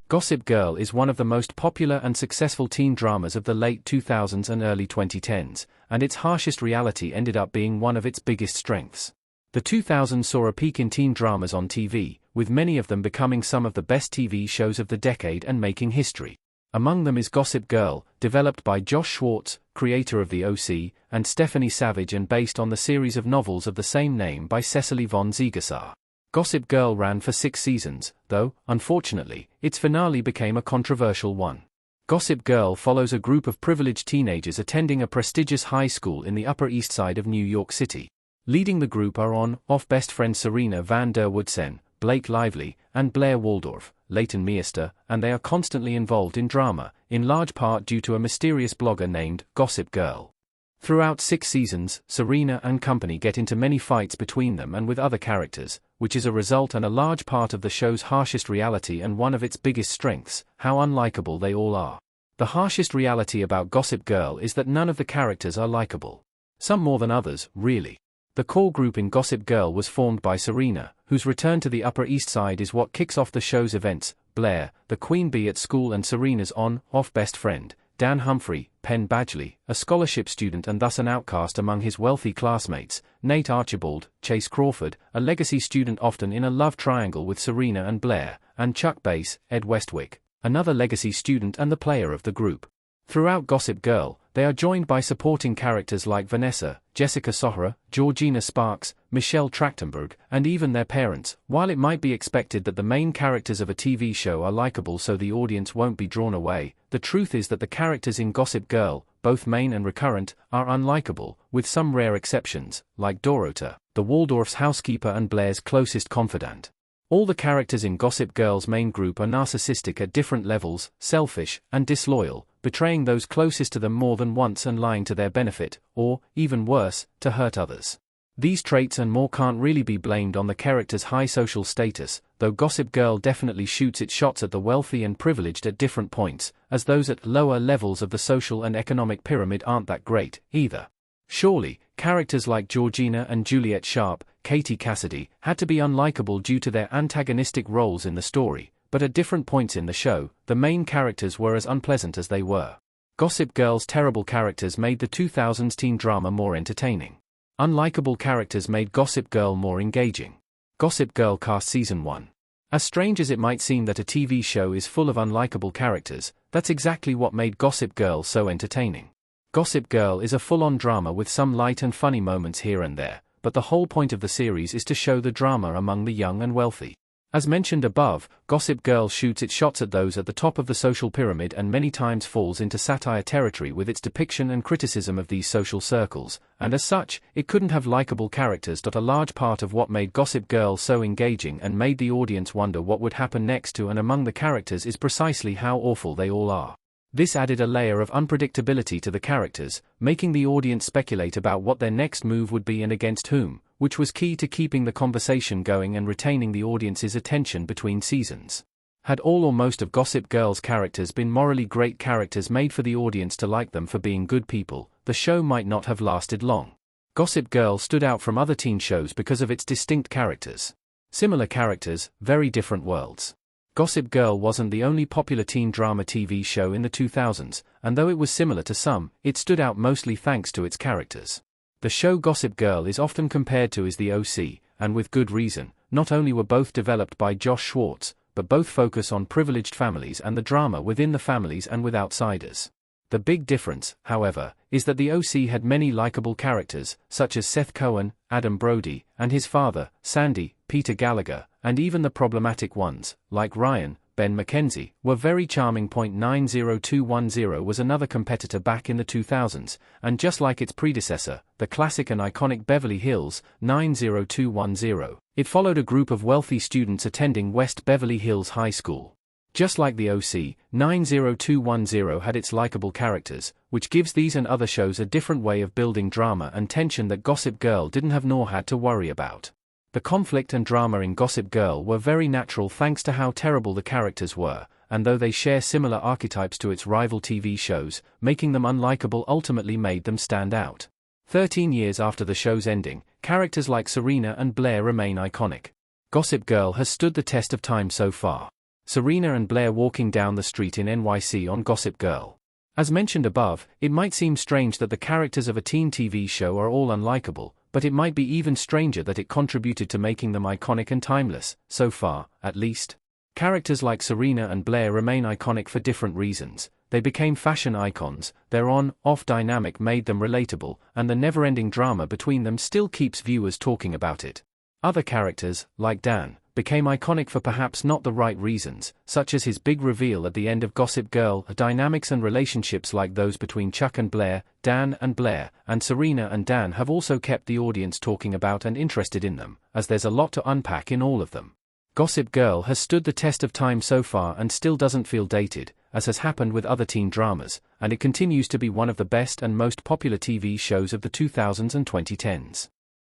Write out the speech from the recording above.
Gossip Girl is one of the most popular and successful teen dramas of the late 2000s and early 2010s, and its harshest reality ended up being one of its biggest strengths. The 2000s saw a peak in teen dramas on TV, with many of them becoming some of the best TV shows of the decade and making history. Among them is Gossip Girl, developed by Josh Schwartz, creator of The OC, and Stephanie Savage, and based on the series of novels of the same name by Cecily von Ziegesar. Gossip Girl ran for 6 seasons, though, unfortunately, its finale became a controversial one. Gossip Girl follows a group of privileged teenagers attending a prestigious high school in the Upper East Side of New York City. Leading the group are on-off best friends Serena van der Woodsen, Blake Lively, and Blair Waldorf, Leighton Meester, and they are constantly involved in drama, in large part due to a mysterious blogger named Gossip Girl. Throughout 6 seasons, Serena and company get into many fights between them and with other characters, which is a result and a large part of the show's harshest reality and one of its biggest strengths, how unlikable they all are. The harshest reality about Gossip Girl is that none of the characters are likable. Some more than others, really. The core group in Gossip Girl was formed by Serena, whose return to the Upper East Side is what kicks off the show's events, Blair, the queen bee at school, and Serena's on-off best friend, Dan Humphrey, Penn Badgley, a scholarship student and thus an outcast among his wealthy classmates, Nate Archibald, Chase Crawford, a legacy student often in a love triangle with Serena and Blair, and Chuck Bass, Ed Westwick, another legacy student and the player of the group. Throughout Gossip Girl, they are joined by supporting characters like Vanessa, Jessica Sohra, Georgina Sparks, Michelle Trachtenberg, and even their parents. While it might be expected that the main characters of a TV show are likable so the audience won't be drawn away, the truth is that the characters in Gossip Girl, both main and recurrent, are unlikable, with some rare exceptions, like Dorota, the Waldorf's housekeeper and Blair's closest confidant. All the characters in Gossip Girl's main group are narcissistic at different levels, selfish, and disloyal, betraying those closest to them more than once and lying to their benefit, or, even worse, to hurt others. These traits and more can't really be blamed on the character's high social status, though Gossip Girl definitely shoots its shots at the wealthy and privileged at different points, as those at lower levels of the social and economic pyramid aren't that great, either. Surely, characters like Georgina and Juliet Sharp, Katie Cassidy, had to be unlikable due to their antagonistic roles in the story, but at different points in the show, the main characters were as unpleasant as they were. Gossip Girl's terrible characters made the 2000s teen drama more entertaining. Unlikable characters made Gossip Girl more engaging. Gossip Girl cast Season 1. As strange as it might seem that a TV show is full of unlikable characters, that's exactly what made Gossip Girl so entertaining. Gossip Girl is a full-on drama with some light and funny moments here and there, but the whole point of the series is to show the drama among the young and wealthy. As mentioned above, Gossip Girl shoots its shots at those at the top of the social pyramid and many times falls into satire territory with its depiction and criticism of these social circles, and as such, it couldn't have likable characters. A large part of what made Gossip Girl so engaging and made the audience wonder what would happen next to and among the characters is precisely how awful they all are. This added a layer of unpredictability to the characters, making the audience speculate about what their next move would be and against whom, which was key to keeping the conversation going and retaining the audience's attention between seasons. Had all or most of Gossip Girl's characters been morally great characters made for the audience to like them for being good people, the show might not have lasted long. Gossip Girl stood out from other teen shows because of its distinct characters. Similar characters, very different worlds. Gossip Girl wasn't the only popular teen drama TV show in the 2000s, and though it was similar to some, it stood out mostly thanks to its characters. The show Gossip Girl is often compared to The OC, and with good reason. Not only were both developed by Josh Schwartz, but both focus on privileged families and the drama within the families and with outsiders. The big difference, however, is that The OC had many likable characters, such as Seth Cohen, Adam Brody, and his father, Sandy, Peter Gallagher, and even the problematic ones, like Ryan, Ben McKenzie, were very charming. 90210 was another competitor back in the 2000s, and just like its predecessor, the classic and iconic Beverly Hills, 90210, it followed a group of wealthy students attending West Beverly Hills High School. Just like The OC, 90210 had its likable characters, which gives these and other shows a different way of building drama and tension that Gossip Girl didn't have nor had to worry about. The conflict and drama in Gossip Girl were very natural thanks to how terrible the characters were, and though they share similar archetypes to its rival TV shows, making them unlikable ultimately made them stand out. 13 years after the show's ending, characters like Serena and Blair remain iconic. Gossip Girl has stood the test of time so far. Serena and Blair walking down the street in NYC on Gossip Girl. As mentioned above, it might seem strange that the characters of a teen TV show are all unlikable, but it might be even stranger that it contributed to making them iconic and timeless, so far, at least. Characters like Serena and Blair remain iconic for different reasons. They became fashion icons, their on-off dynamic made them relatable, and the never-ending drama between them still keeps viewers talking about it. Other characters, like Dan, became iconic for perhaps not the right reasons, such as his big reveal at the end of Gossip Girl. Dynamics and relationships like those between Chuck and Blair, Dan and Blair, and Serena and Dan have also kept the audience talking about and interested in them, as there's a lot to unpack in all of them. Gossip Girl has stood the test of time so far and still doesn't feel dated, as has happened with other teen dramas, and it continues to be one of the best and most popular TV shows of the 2000s and 2010s.